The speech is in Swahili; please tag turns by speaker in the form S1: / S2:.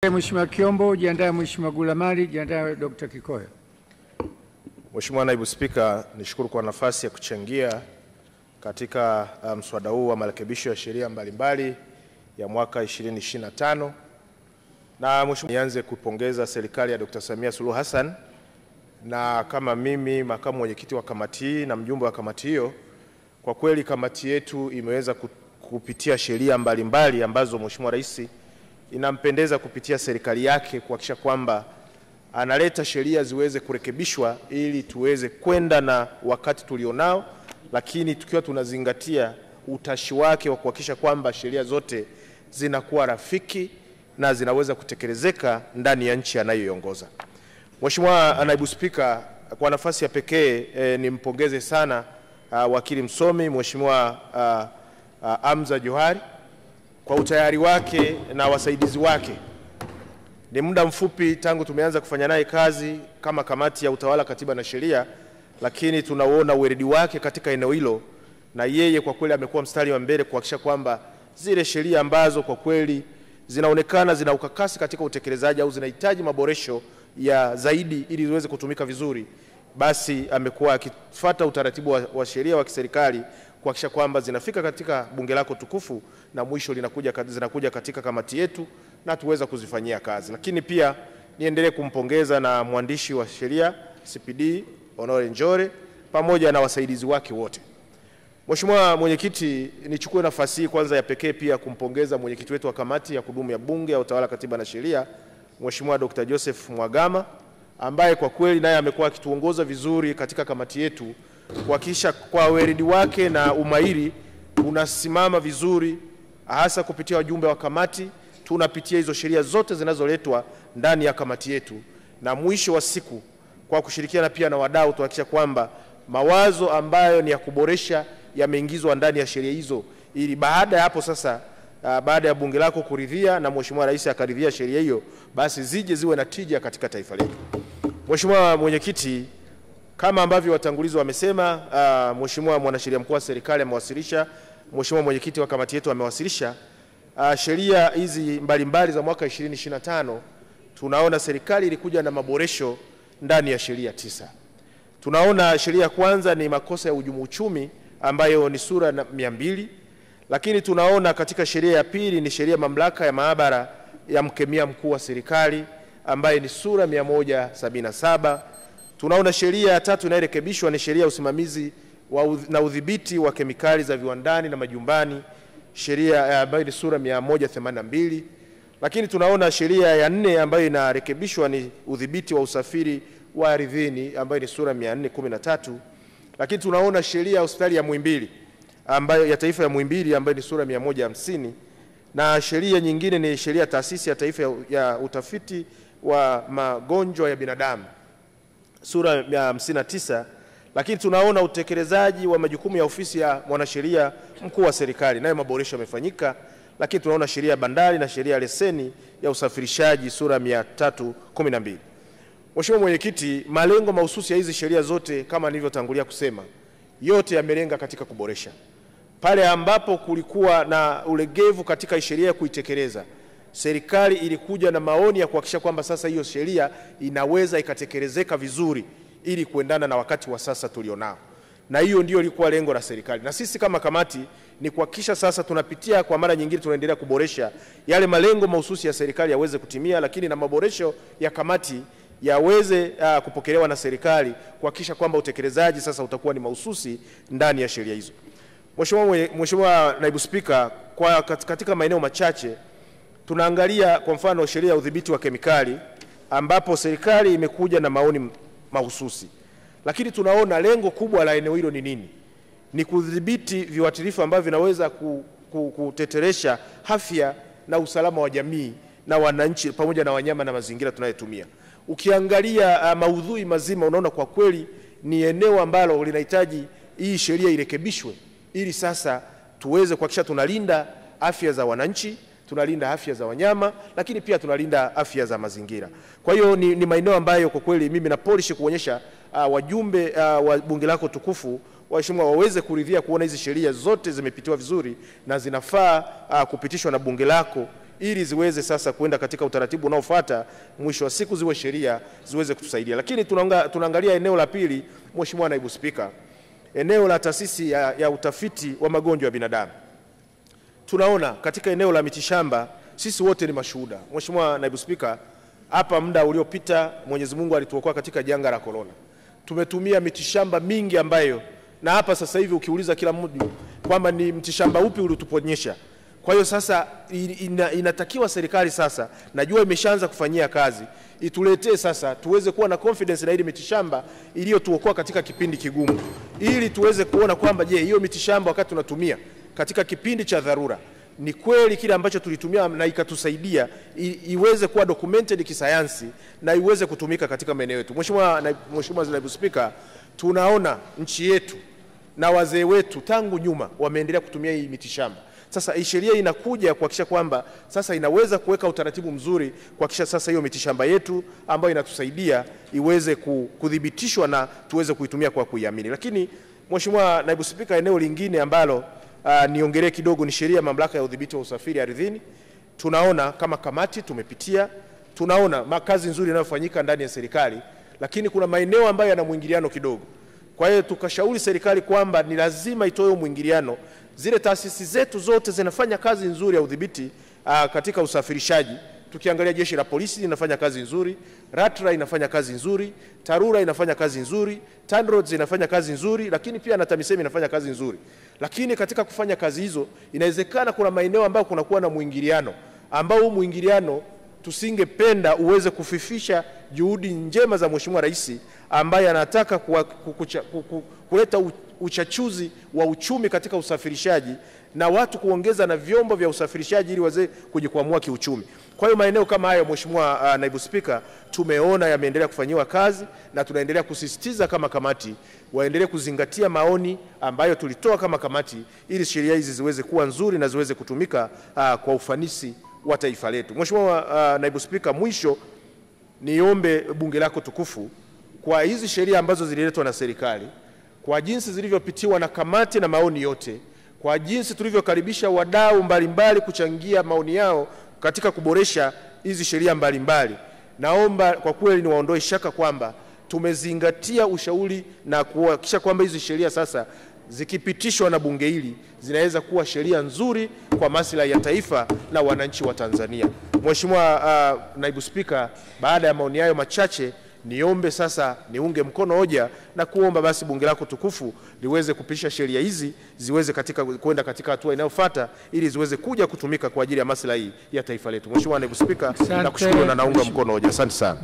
S1: Mheshimiwa Kiombo, jiandae Mheshimiwa Gulamali, jiandae Dr. Kikoyo.
S2: Mheshimiwa Naibu Spika, nishukuru kwa nafasi ya kuchangia katika mswada huu wa marekebisho ya sheria mbalimbali ya mwaka 2025. Na Mheshimiwa, nianze kupongeza serikali ya Dr. Samia Suluhu Hassan, na kama mimi makamu mwenyekiti wa kamati hii na mjumbe wa kamati hiyo, kwa kweli kamati yetu imeweza kupitia sheria mbalimbali ambazo Mheshimiwa Rais inampendeza kupitia serikali yake kuhakikisha kwamba analeta sheria ziweze kurekebishwa ili tuweze kwenda na wakati tulionao, lakini tukiwa tunazingatia utashi wake wa kuhakikisha kwamba sheria zote zinakuwa rafiki na zinaweza kutekelezeka ndani ya nchi anayoiongoza. Mheshimiwa Naibu Spika, kwa nafasi ya pekee nimpongeze sana wakili msomi Mheshimiwa Hamza Johari kwa utayari wake na wasaidizi wake. Ni muda mfupi tangu tumeanza kufanya naye kazi kama kamati ya utawala, katiba na sheria, lakini tunaona uweledi wake katika eneo hilo, na yeye kwa kweli amekuwa mstari wa mbele kuhakikisha kwamba zile sheria ambazo kwa kweli zinaonekana zina ukakasi katika utekelezaji au zinahitaji maboresho ya zaidi ili ziweze kutumika vizuri, basi amekuwa akifuata utaratibu wa sheria wa kiserikali kuhakikisha kwamba zinafika katika bunge lako tukufu na mwisho zinakuja katika kamati yetu na tuweza kuzifanyia kazi. Lakini pia niendelee kumpongeza na mwandishi wa sheria CPD Honore Njore pamoja na wasaidizi wake wote. Mheshimiwa Mwenyekiti, nichukue nafasi hii kwanza ya pekee pia kumpongeza mwenyekiti wetu wa kamati ya kudumu ya bunge ya utawala, katiba na sheria, Mheshimiwa Dr. Joseph Mwagama, ambaye kwa kweli naye amekuwa akituongoza vizuri katika kamati yetu kuhakikisha kwa weledi wake na umahiri unasimama vizuri, hasa kupitia wajumbe wa kamati tunapitia hizo sheria zote zinazoletwa ndani ya kamati yetu, na mwisho wa siku kwa kushirikiana pia na wadau tuhakikisha kwamba mawazo ambayo ni ya kuboresha yameingizwa ndani ya sheria hizo, ili baada ya hapo sasa baada ya bunge lako kuridhia na Mheshimiwa Rais akaridhia sheria hiyo, basi ziwe na tija katika taifa letu. Mheshimiwa Mwenyekiti, kama ambavyo watangulizi wamesema, Mheshimiwa Mwanasheria Mkuu wa serikali amewasilisha, Mheshimiwa Mwenyekiti wa kamati yetu amewasilisha sheria hizi mbalimbali za mwaka 2025. Tunaona serikali ilikuja na maboresho ndani ya sheria 9. Tunaona sheria ya kwanza ni makosa ya uhujumu uchumi ambayo ni sura 200, lakini tunaona katika sheria ya pili ni sheria mamlaka ya maabara ya mkemia mkuu wa serikali ambaye ni sura 177. Tunaona sheria ya tatu inayorekebishwa ni sheria ya usimamizi na udhibiti wa kemikali za viwandani na majumbani, sheria ambayo ni sura 182. Lakini tunaona sheria ya 4 ambayo inarekebishwa ni udhibiti wa usafiri wa ardhini ambayo ni sura 413. Lakini tunaona sheria ya hospitali ya Muhimbili ambayo ya taifa ya Muhimbili ambayo ni sura 150, na sheria nyingine ni sheria ya taasisi ya taifa ya utafiti wa magonjwa ya binadamu sura ya 59. Lakini tunaona utekelezaji wa majukumu ya ofisi ya mwanasheria mkuu wa serikali nayo maboresho yamefanyika. Lakini tunaona sheria ya bandari na sheria ya leseni ya usafirishaji sura 312. Mheshimiwa Mwenyekiti, malengo mahususi ya hizi sheria zote kama nilivyotangulia kusema, yote yamelenga katika kuboresha. Pale ambapo kulikuwa na ulegevu katika sheria kuitekeleza, serikali ilikuja na maoni ya kuhakikisha kwamba sasa hiyo sheria inaweza ikatekelezeka vizuri ili kuendana na wakati wa sasa tulionao. Na hiyo ndio ilikuwa lengo la serikali. Na sisi kama kamati ni kuhakikisha sasa tunapitia kwa mara nyingine, tunaendelea kuboresha yale malengo mahususi ya serikali yaweze kutimia, lakini na maboresho ya kamati yaweze kupokelewa na serikali kuhakikisha kwamba utekelezaji sasa utakuwa ni mahususi ndani ya sheria hizo. Mheshimiwa Naibu Spika, katika maeneo machache tunaangalia kwa mfano sheria ya udhibiti wa kemikali ambapo serikali imekuja na maoni mahususi, lakini tunaona lengo kubwa la eneo hilo ni nini? Ni kudhibiti viuatilifu ambavyo vinaweza kuteteresha afya na usalama wa jamii na wananchi pamoja na wanyama na mazingira tunayotumia. Ukiangalia maudhui mazima unaona kwa kweli ni eneo ambalo linahitaji hii sheria irekebishwe ili sasa tuweze kuhakikisha tunalinda afya za wananchi, tunalinda afya za wanyama, lakini pia tunalinda afya za mazingira. Kwa hiyo ni maeneo ambayo kwa kweli mimi na polish kuonyesha wajumbe wa bunge lako tukufu waheshimiwa waweze kuridhia kuona hizi sheria zote zimepitiwa vizuri na zinafaa kupitishwa na bunge lako ili ziweze sasa kwenda katika utaratibu unaofuata, mwisho wa siku ziwe sheria ziweze kutusaidia. Lakini tunaangalia eneo la pili, Mheshimiwa Naibu Spika, eneo la taasisi ya utafiti wa magonjwa ya binadamu. Tunaona katika eneo la mitishamba, sisi wote ni mashuhuda. Mheshimiwa Naibu Spika, hapa muda uliopita Mwenyezi Mungu alituokoa katika janga la corona. Tumetumia mitishamba mingi ambayo, na hapa sasa hivi ukiuliza kila mtu kwamba ni mtishamba upi ulituponyesha. Kwa hiyo sasa inatakiwa serikali sasa, najua imeshaanza kufanyia kazi, ituletee sasa tuweze kuwa na confidence na ile mitishamba iliyotuokoa katika kipindi kigumu, ili tuweze kuona kwamba je, hiyo mitishamba wakati tunatumia katika kipindi cha dharura ni kweli kile ambacho tulitumia na ikatusaidia iweze kuwa documented kisayansi na iweze kutumika katika maeneo yetu. Mheshimiwa Naibu Spika, tunaona nchi yetu na wazee wetu tangu nyuma wameendelea kutumia hii mitishamba. Sasa hii sheria inakuja kuhakikisha kwamba sasa inaweza kuweka utaratibu mzuri kuhakikisha sasa hiyo mitishamba yetu ambayo inatusaidia iweze kudhibitishwa na tuweze kuitumia kwa kuiamini. Lakini Mheshimiwa Naibu Spika, eneo lingine ambalo niongelee kidogo ni sheria mamlaka ya udhibiti wa usafiri ardhini. Tunaona kama kamati tumepitia, tunaona kazi nzuri inayofanyika ndani ya serikali, lakini kuna maeneo ambayo yana muingiliano kidogo. Kwa hiyo tukashauri serikali kwamba ni lazima itoe muingiliano. Zile taasisi zetu zote zinafanya kazi nzuri ya udhibiti katika usafirishaji. Tukiangalia jeshi la polisi linafanya kazi nzuri, LATRA inafanya kazi nzuri, TARURA inafanya kazi nzuri, TANROADS inafanya kazi nzuri, lakini pia na TAMISEMI inafanya kazi nzuri. Lakini katika kufanya kazi hizo inawezekana kuna maeneo ambayo kunakuwa na muingiliano, ambao muingiliano tusingependa uweze kufifisha juhudi njema za Mheshimiwa Rais ambaye anataka kuleta uchachuzi wa uchumi katika usafirishaji na watu kuongeza na vyombo vya usafirishaji ili waweze kujikwamua kiuchumi. Kwa hiyo maeneo kama hayo, Mheshimiwa Naibu Spika, tumeona yameendelea kufanyiwa kazi na tunaendelea kusisitiza kama kamati waendelee kuzingatia maoni ambayo tulitoa kama kamati ili sheria hizi ziweze kuwa nzuri na ziweze kutumika kwa ufanisi wa taifa letu. Mheshimiwa Naibu Spika, mwisho niombe bunge lako tukufu kwa hizi sheria ambazo zililetwa na serikali, kwa jinsi zilivyopitiwa na kamati na maoni yote, kwa jinsi tulivyokaribisha wadau mbalimbali kuchangia maoni yao katika kuboresha hizi sheria mbalimbali, naomba kwa kweli niwaondoe shaka kwamba tumezingatia ushauri na kuhakikisha kwamba hizi sheria sasa zikipitishwa na bunge hili zinaweza kuwa sheria nzuri kwa maslahi ya taifa na wananchi wa Tanzania. Mheshimiwa Naibu Spika, baada ya maoni hayo machache, niombe sasa niunge mkono hoja na kuomba basi bunge lako tukufu liweze kupitisha sheria hizi ziweze kwenda katika hatua inayofuata ili ziweze kuja kutumika kwa ajili ya maslahi ya taifa letu. Mheshimiwa Naibu Spika, nakushukuru na naunga mkono hoja. Asante sana.